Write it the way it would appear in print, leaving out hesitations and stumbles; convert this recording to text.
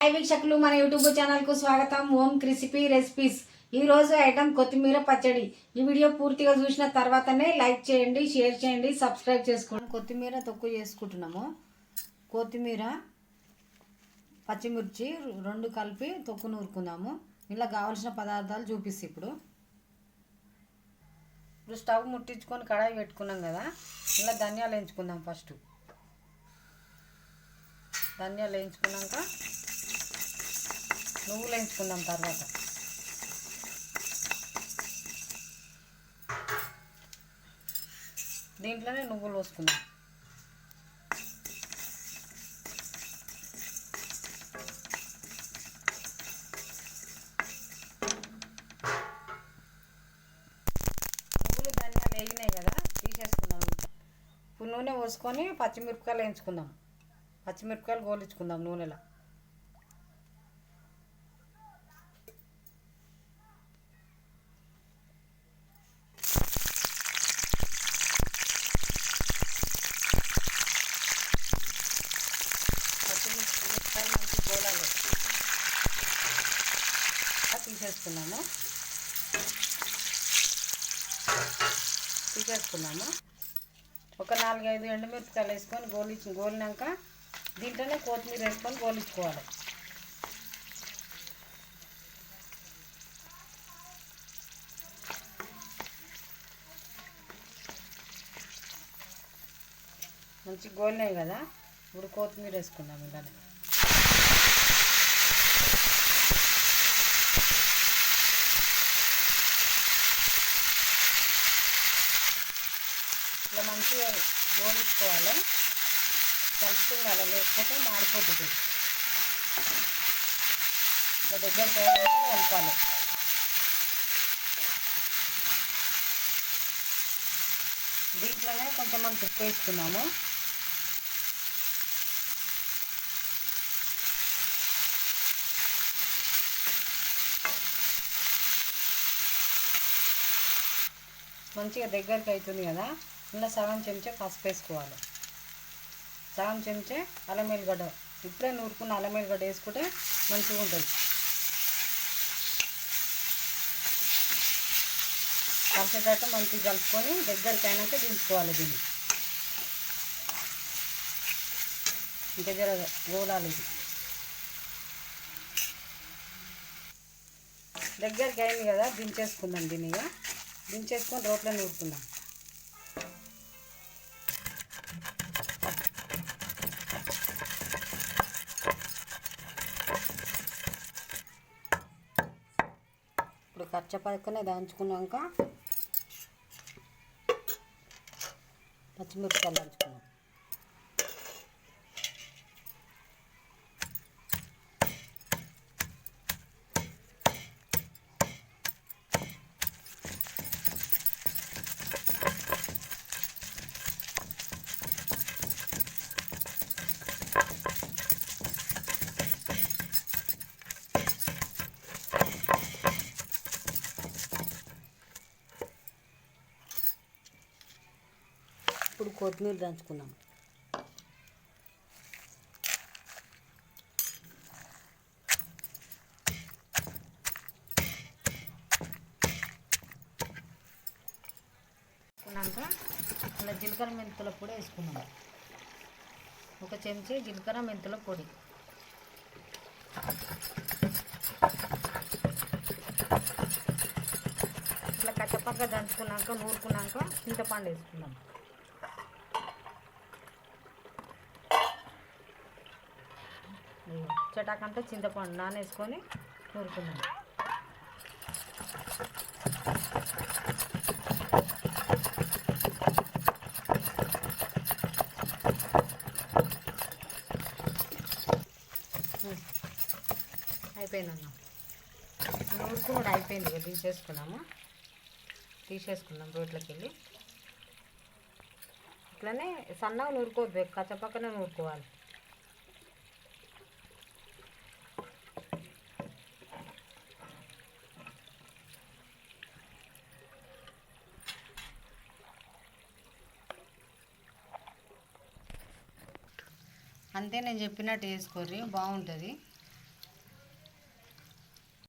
Hi వీక్షకులు, మన YouTube ఛానల్కు స్వాగతం. ఓం క్రిసిపీ రెసిపీస్. ఈరోజు ఐటమ్ కొత్తిమీర పచ్చడి. ఈ వీడియో పూర్తిగా చూసిన తర్వాతనే లైక్ చేయండి, షేర్ చేయండి, సబ్స్క్రైబ్ చేసుకోండి. కొత్తిమీర తొక్కు చేసుకుంటున్నాము. కొత్తిమీర, పచ్చిమిర్చి రెండు కలిపి తొక్కు నూరుకుందాము. ఇలా కావాల్సిన పదార్థాలు చూపిస్తే ఇప్పుడు స్టవ్ ముట్టించుకొని కడాయి పెట్టుకున్నాం కదా, ఇలా ధనియాలు వేయించుకుందాం. ఫస్ట్ ధనియాలు వేయించుకున్నాక నువ్వులు వేయించుకుందాం. తర్వాత దీంట్లోనే నువ్వులు పోసుకుందాం. నువ్వులు ధనియాలు వేగినాయి కదా, తీసేసుకుందాం. ఇప్పుడు నూనె పోసుకొని పచ్చిమిరపకాయలు వేయించుకుందాం. పచ్చిమిరపకాయలు గోలించుకుందాం నూనెలో. పచ్చిమిరపకాయలు మంచి గోలాలి. తీసేసుకున్నాము. ఒక 4-5 ఎండుమిరపకాయలు వేసుకొని గోలినాక దీంట్లోనే కొత్తిమీర వేసుకొని గోలించుకోవాలి. మంచి గోలినాయి కదా, ఇప్పుడు కొత్తిమీర వేసుకుందాం. ఇలానే ఇట్లా మంచిగా గోలించుకోవాలి, కలుపుకుండాలి, లేకపోతే మాడిపోతుంది. ఇట్లా దగ్గర కలపాలి. దీంట్లోనే కొంచెం మనం ఉప్పు వేసుకున్నాము. మంచిగా దగ్గరికి అవుతుంది కదా, ఇలా సగం చెంచా పసుపు వేసుకోవాలి. సగం చెంచా అల్లం వెల్లిగడ్డ, ఇప్పుడే నూరుకున్న అల్లం వెల్లిగడ్డ వేసుకుంటే మంచిగా ఉంటుంది. కలిసేటట్టు మంచిగా కలుపుకొని దగ్గరికి అయినాక దించుకోవాలి. దీన్ని ఇంకా జర గోలాలి. ఇది దగ్గరికి అయింది కదా, దించేసుకుందాం. దీన్ని ఇక దించేసుకొని రోట్లో నూరుకుందాం. ఇప్పుడు కచ్చపక్కనే దంచుకున్నాక పచ్చిమిరపకాయలు దంచుకున్నాం. ఇప్పుడు కొత్తిమీర దంచుకున్నాం. ఇలా జీలకర్ర మెంతుల పొడి వేసుకున్నాం. ఒక చెంచా జీలకర్ర మెంతుల పొడి, ఇట్లా కచ్చపక్క దంచుకున్నాక నూరుకున్నాక చింతపండు వేసుకున్నాం. చటాకంతా చింతపండు నానేసుకొని నూరుకున్నాం. అయిపోయిందన్న, నూరుకున్నాడు, అయిపోయింది. తీసేసుకున్నాం రోట్లోకి వెళ్ళి. ఇట్లనే సన్నగా నూరుకోవద్దు, కచ్చపక్కనే నూరుకోవాలి. అంతే, నేను చెప్పినట్టు వేసుకోర్రి, బాగుంటుంది.